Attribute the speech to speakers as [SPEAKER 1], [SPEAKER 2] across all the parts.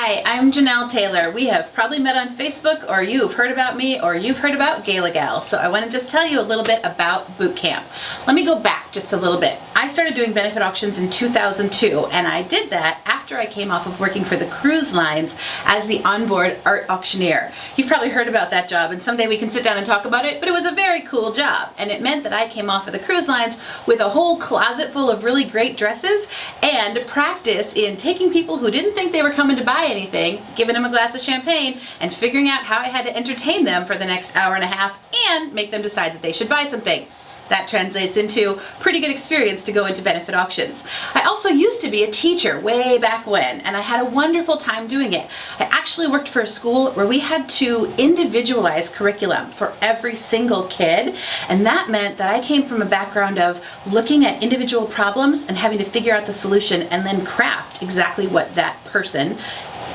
[SPEAKER 1] Hi, I'm Jenelle Taylor. We have probably met on Facebook, or you've heard about me, or you've heard about GALA. So I want to just tell you a little bit about boot camp. Let me go back just a little bit. I started doing benefit auctions in 2002, and I did that after I came off of working for the cruise lines as the onboard art auctioneer. You've probably heard about that job, and someday we can sit down and talk about it, but it was a very cool job, and it meant that I came off of the cruise lines with a whole closet full of really great dresses and practice in taking people who didn't think they were coming to buy anything, giving them a glass of champagne, and figuring out how I had to entertain them for the next hour and a half and make them decide that they should buy something. That translates into pretty good experience to go into benefit auctions. I also used to be a teacher way back when, and I had a wonderful time doing it. I actually worked for a school where we had to individualize curriculum for every single kid, and that meant that I came from a background of looking at individual problems and having to figure out the solution and then craft exactly what that person,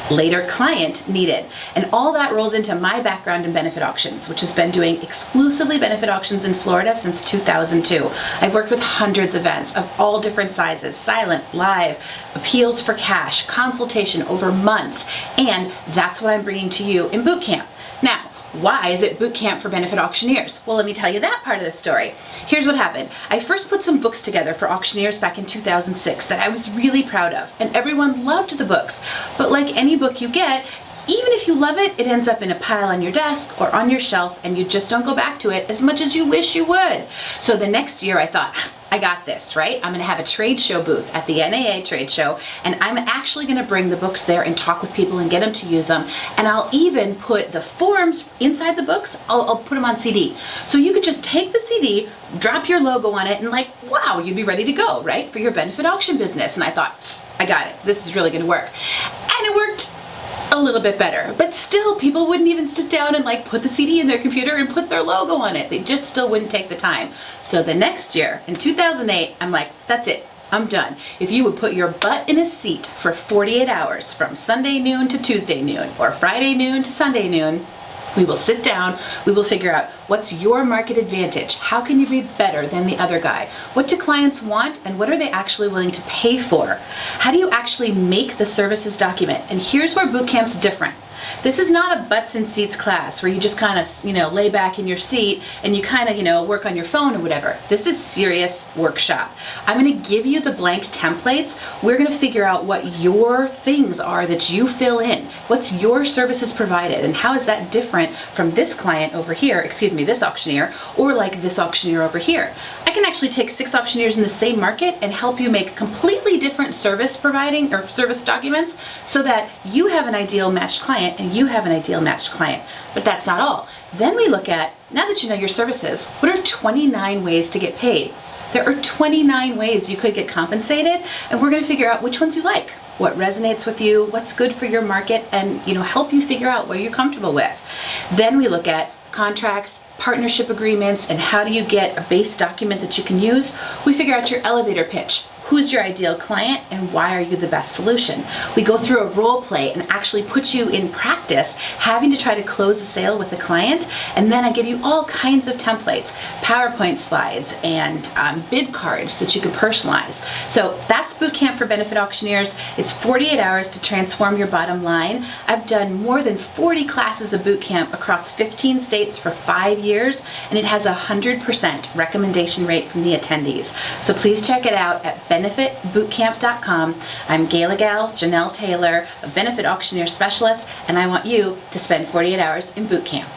[SPEAKER 1] later client, needed. And all that rolls into my background in benefit auctions, which has been doing exclusively benefit auctions in Florida since 2002. I've worked with hundreds of events of all different sizes, silent, live, appeals for cash, consultation over months, and that's what I'm bringing to you in boot camp. Now, why is it boot camp for benefit auctioneers? Well, let me tell you that part of the story. Here's what happened. I first put some books together for auctioneers back in 2006 that I was really proud of, and everyone loved the books. But like any book you get, even if you love it, it ends up in a pile on your desk or on your shelf, and you just don't go back to it as much as you wish you would. So the next year I thought, I got this, right? I'm gonna have a trade show booth at the NAA trade show, and I'm actually gonna bring the books there and talk with people and get them to use them. And I'll even put the forms inside the books, I'll put them on CD. So you could just take the CD, drop your logo on it, and like, wow, you'd be ready to go, right? For your benefit auction business. And I thought, I got it, this is really gonna work. And it worked a little bit better, but still people wouldn't even sit down and like put the CD in their computer and put their logo on it. They just still wouldn't take the time. So the next year, in 2008, I'm like, that's it, I'm done. If you would put your butt in a seat for 48 hours from Sunday noon to Tuesday noon or Friday noon to Sunday noon, we will sit down, we will figure out what's your market advantage, how can you be better than the other guy, what do clients want, and what are they actually willing to pay for? How do you actually make the services document? And here's where boot camp's different. This is not a butts and seats class where you just kind of, lay back in your seat and you kind of, work on your phone or whatever. This is serious workshop. I'm going to give you the blank templates. We're going to figure out what your things are that you fill in. What's your services provided, and how is that different from this client over here, this auctioneer, or like this auctioneer over here. I can actually take 6 auctioneers in the same market and help you make completely different service providing or service documents so that you have an ideal matched client and you have an ideal matched client. But that's not all. Then we look at, now that you know your services, what are 29 ways to get paid? There are 29 ways you could get compensated, and we're going to figure out which ones you like, what resonates with you, what's good for your market, and help you figure out what you're comfortable with. Then we look at contracts, partnership agreements, and how do you get a base document that you can use. We figure out your elevator pitch. Who's your ideal client and why are you the best solution? We go through a role play and actually put you in practice having to try to close the sale with the client, and then I give you all kinds of templates, PowerPoint slides, and bid cards that you can personalize. So that's boot camp for benefit auctioneers. It's 48 hours to transform your bottom line. I've done more than 40 classes of boot camp across 15 states for 5 years, and it has a 100% recommendation rate from the attendees. So please check it out at benefitbootcamp.com. I'm GALA gal Jenelle Taylor, a benefit auctioneer specialist, and I want you to spend 48 hours in boot camp.